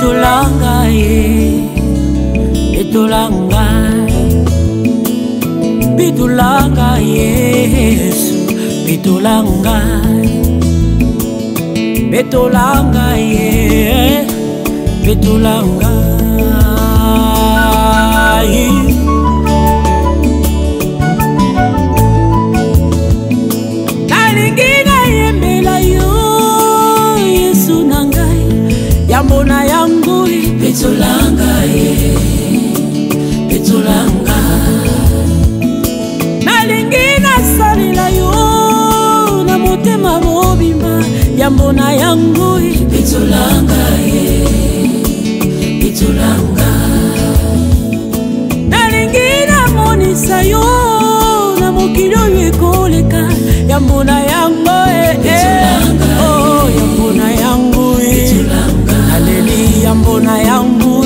Betolanga ye, betolanga, betolanga Yesu, betolanga, betolanga ye, betolanga ye. Yambona yangu betolanga ye, betolanga. Nalingi nasalila yo na motema mobimba. Yambona yangu betolanga ye, betolanga. Nalingi namonisa yo na mokili oyo ekoleka. Yambona yangu betolanga. Oh, yambona yangu yambona yangu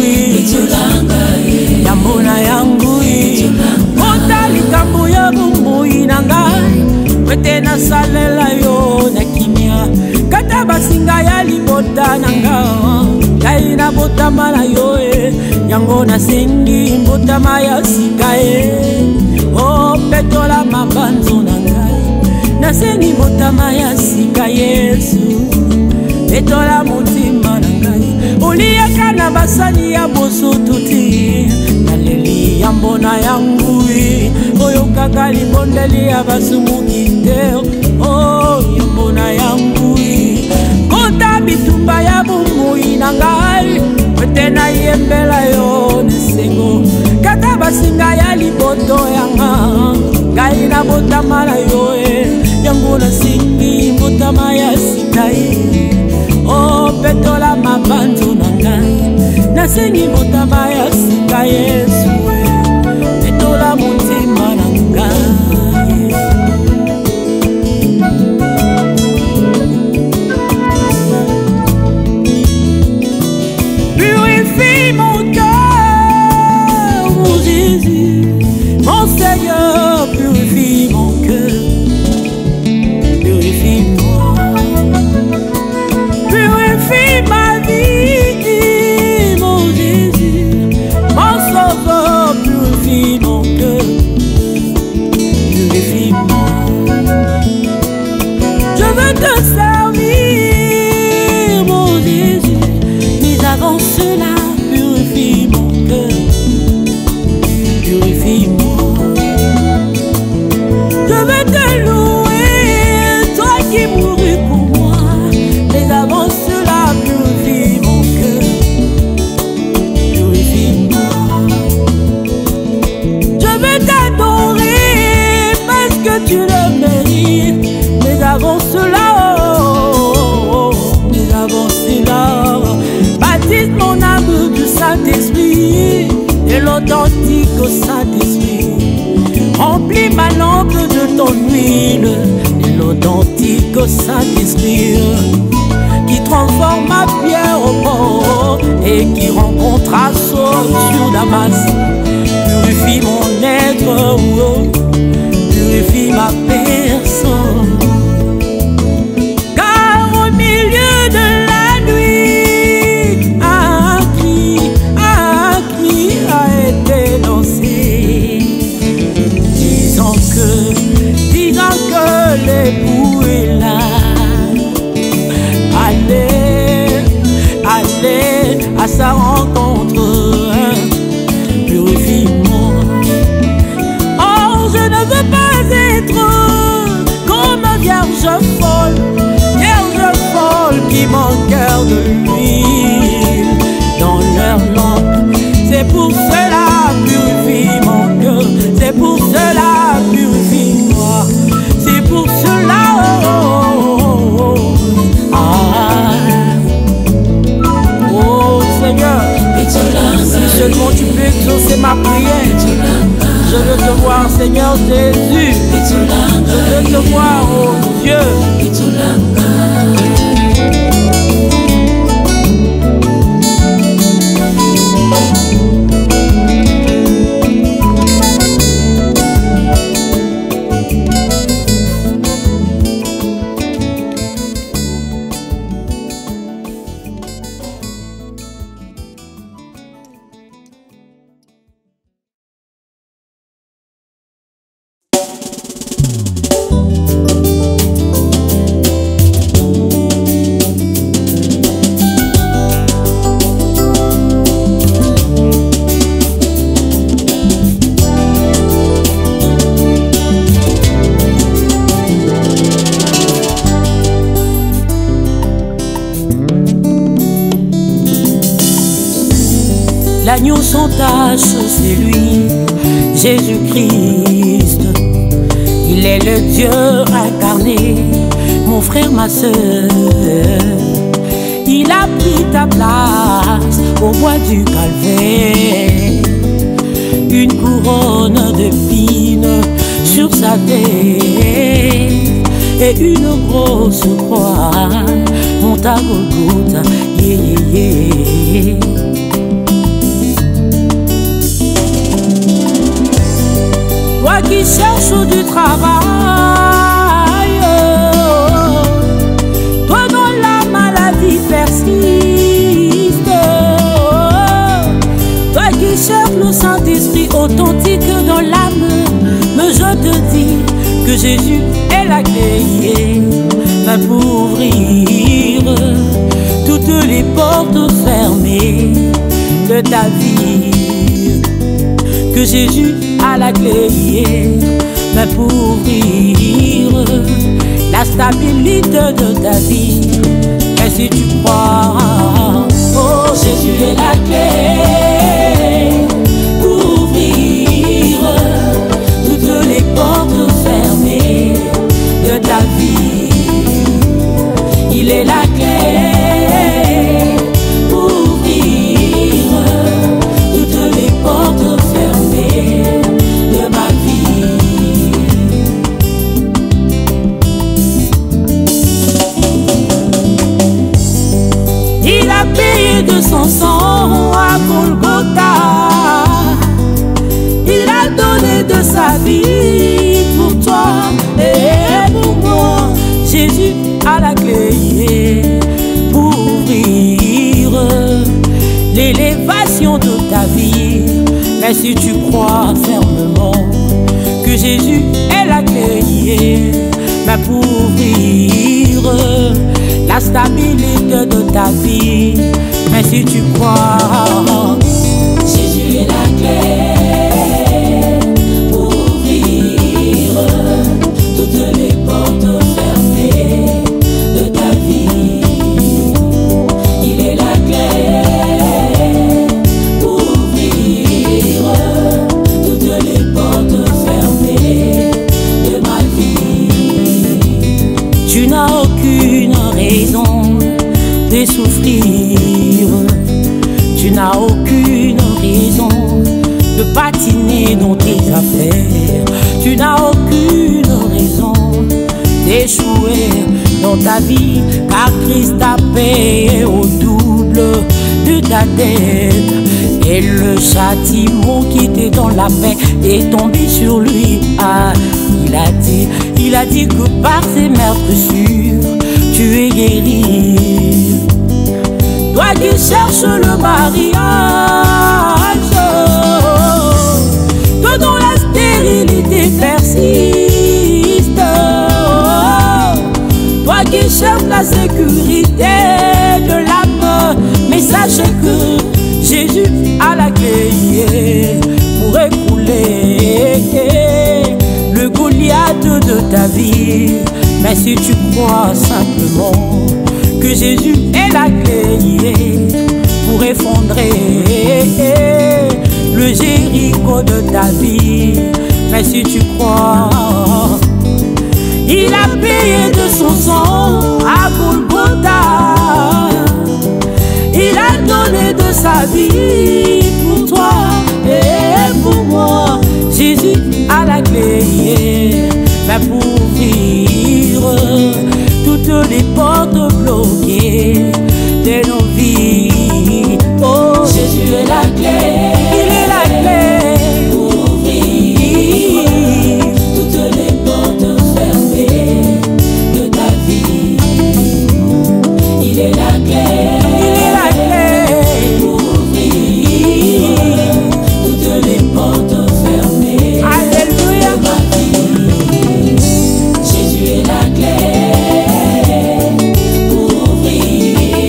yambona yangu kota likambo ya bomoi na ngai kwete nasalela yo na kimia kata basinga ya libota na ngai na botama na yo yango nasengi mbotama ya sika o petola mabanzo na ngai nasengi mbotama ya sika Yesu petola motima na ngai Uliaka na basani ya boso tuti Naleli yambona yangu Oyo kaka libondeli ya basumuki te Oh yambona yangu Kota bitumba ya bumui na ngai Wete na yembela yo nesengo Kata basinga ya liboto yanga Ngai na botama na yo Yangu na singi mbotama ya sikai Oh petola mabanzo na ngai nasengi botama ya sika Yesu petola motima na ngai Purifie mon cœur mon Jésus mon Seigneur purifie mon cœur purifie-moi Purifie ma vie, mon Jésus, mon sauveur, purifie mon cœur, purifie-moi. Je veux te servir, mon Jésus, mais avant cela, purifie mon cœur, purifie-moi. Je veux te louer, toi qui mourus pour moi, mais avant cela, purifie mon cœur, purifie-moi. Je veux t'adorer parce que tu le mérites, mais avant cela, mais avant cela, baptise mon âme du Saint-Esprit, de l'authentique au Saint-Esprit. Remplis ma lampe de ton huile, de l'authentique au Saint-Esprit. Qui transforme ma pierre au port et qui rencontre à sur Damas. Purifie mon être, purifie ma personne. Car au milieu de la nuit, un cri a été lancé, disant que l'époux est là. Allez à sa rencontre, purifie-moi. Oh, je ne veux pas être L'agneau sans tache, c'est lui, Jésus-Christ. Il est le Dieu incarné, mon frère, ma sœur. Il a pris ta place au bois du Calvaire. Une couronne d'épines sur sa tête et une grosse croix monte à Golgotha. Yeah, yeah, yeah. Toi qui cherches du travail, toi dont la maladie persiste, toi qui cherches le Saint-Esprit authentique dans l'âme, mais je te dis que Jésus est la clé pour ouvrir toutes les portes fermées de ta vie. Que Jésus a la clé pour ouvrir la stabilité de ta vie. Et si tu crois, oh, Jésus est la clé pour ouvrir toutes les portes fermées de ta vie. Il est la clé pour ouvrir toutes les portes fermées de ma vie. Il a payé de son sang à Golgotha. Il a donné de sa vie pour toi et pour moi. Jésus a la clé pour ouvrir l'élévation de ta vie. Mais si tu crois fermement que Jésus est la clé pour ouvrir la stabilité de ta vie. Mais si tu crois, Jésus est la clé pour ouvrir toutes les portes fermées de ta vie. Il est la clé pour ouvrir toutes les portes fermées de ma vie. Tu n'as aucune raison de souffrir. Tu n'as aucune raison de patiner dans tes affaires. Tu n'as aucune raison d'échouer dans ta vie, car Christ a payé au double de ta dette. Et le châtiment qui était dans la paix est tombé sur lui. Ah, il a dit que par ses meurtrissures tu es guéri. Toi qui cherches le mariage, toi dont la stérilité persiste, toi qui cherches la sécurité de l'âme, mais sachez que Jésus a la clé pour écrouler le Goliath de ta vie. Mais si tu crois simplement que Jésus est la clé pour effondrer le Jéricho de ta vie. Mais si tu crois, il a payé de son sang à Golgotha. Il a donné de sa vie pour toi et pour moi. Jésus a la clé pour ouvrir toutes les portes bloquées de nos vies. Oh, Jésus est la clé. Il est la clé pour ouvrir toutes les portes fermées de ta vie. Il est la clé. Il est la clé pour ouvrir toutes les portes fermées. Alléluia. De ma vie. Jésus est la clé pour ouvrir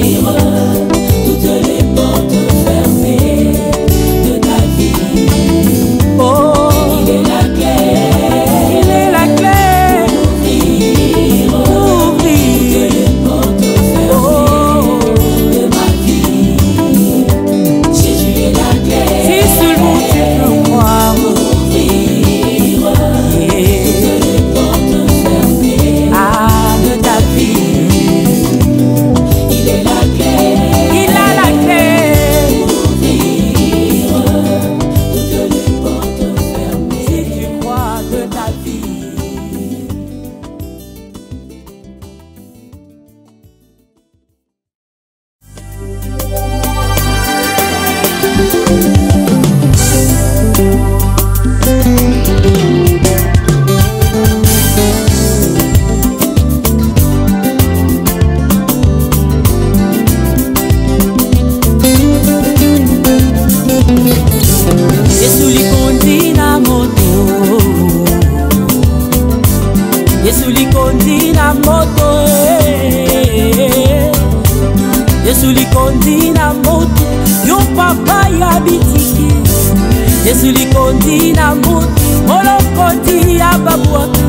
Yesu likondi na moto molokoti ya babwaka.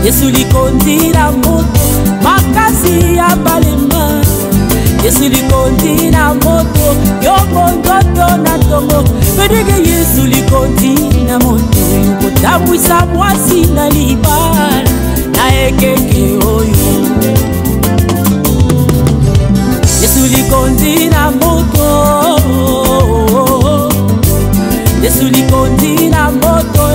Yesu likondi na moto makasi ya balema. Yesu likondi na moto yongo ndoto na tongo. Bedege Yesu likondi na moto yokotambwisa mwasi na libala na ekeke oyo. Yesu likondi na moto, Yesu likondi na moto,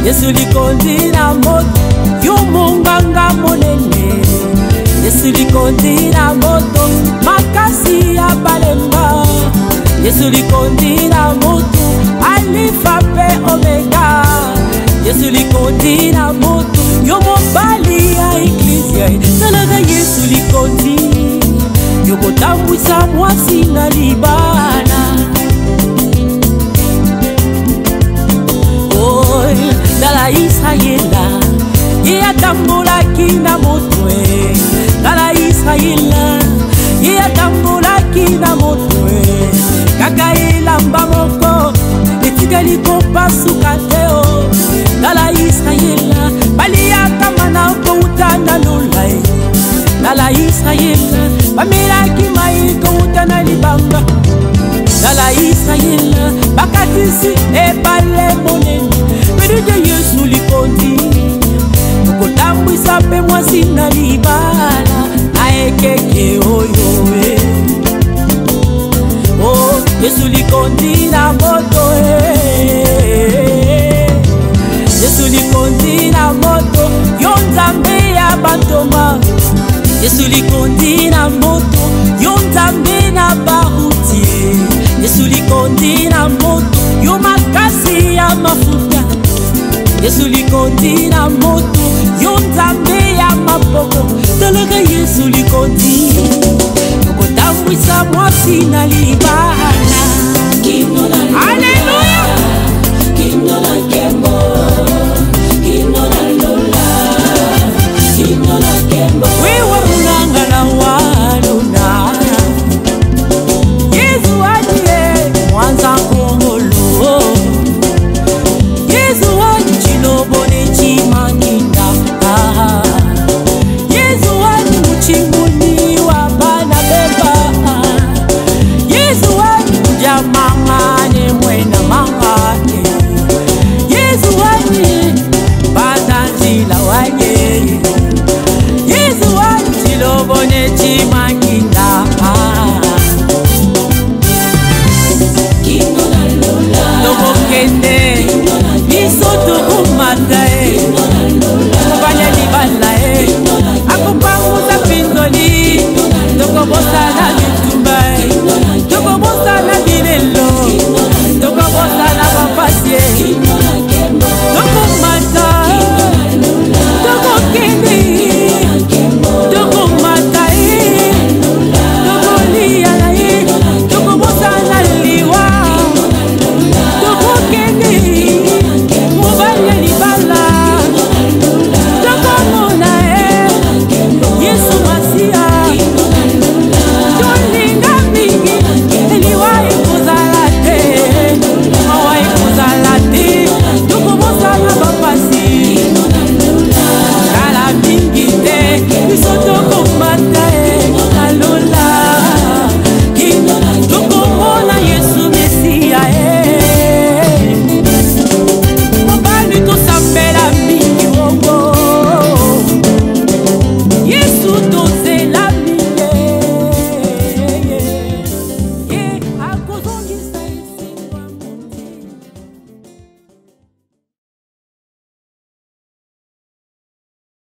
Yesu likondi na moto yumunganga monene. Yesu likondi na moto makasi ya balemba. Yesu likondi na moto alifa pe omega. Yesu likondi na moto yomobali ya eklizia. Talaga Yesu likondi yokotambwisa mwasi na libala. Oy, dala Israela yeyatambulaki na motwe. Dala Israela yeyatambulaki na motwe. Kaka elamba moko etikali kopasuka teo. Dala Israela baliyaka mana kouta na lolai. Dala Israela bamelaki mai kouta na libanga. Dala Israela bakatisi ebale monene. Bedege Yesu likondi yokotambwisa pe mwasi na libala na ekeke oyo. Oh, Yesu likondi na moto, Yesu likondi na moto yonzambe ya bantoma. Yesu likondi na moto yonzambe na barutie. Yesu likondi na moto yomakasi ya mafuta. Yesu likondi na moto yonzambe ya mapoko. Talaga Yesu likondi yokotambwisa mwasi na libala. Hallelujah. Wewe unangala waluna Yesu adie mwanza kongolo. Yesu adilobone chimanginda. Yesu adimuchimuni wa bana beba. Yesu adijamangane mwena mangane. Yesu adi batanzila wanye. Yesu adilobone chimanginda.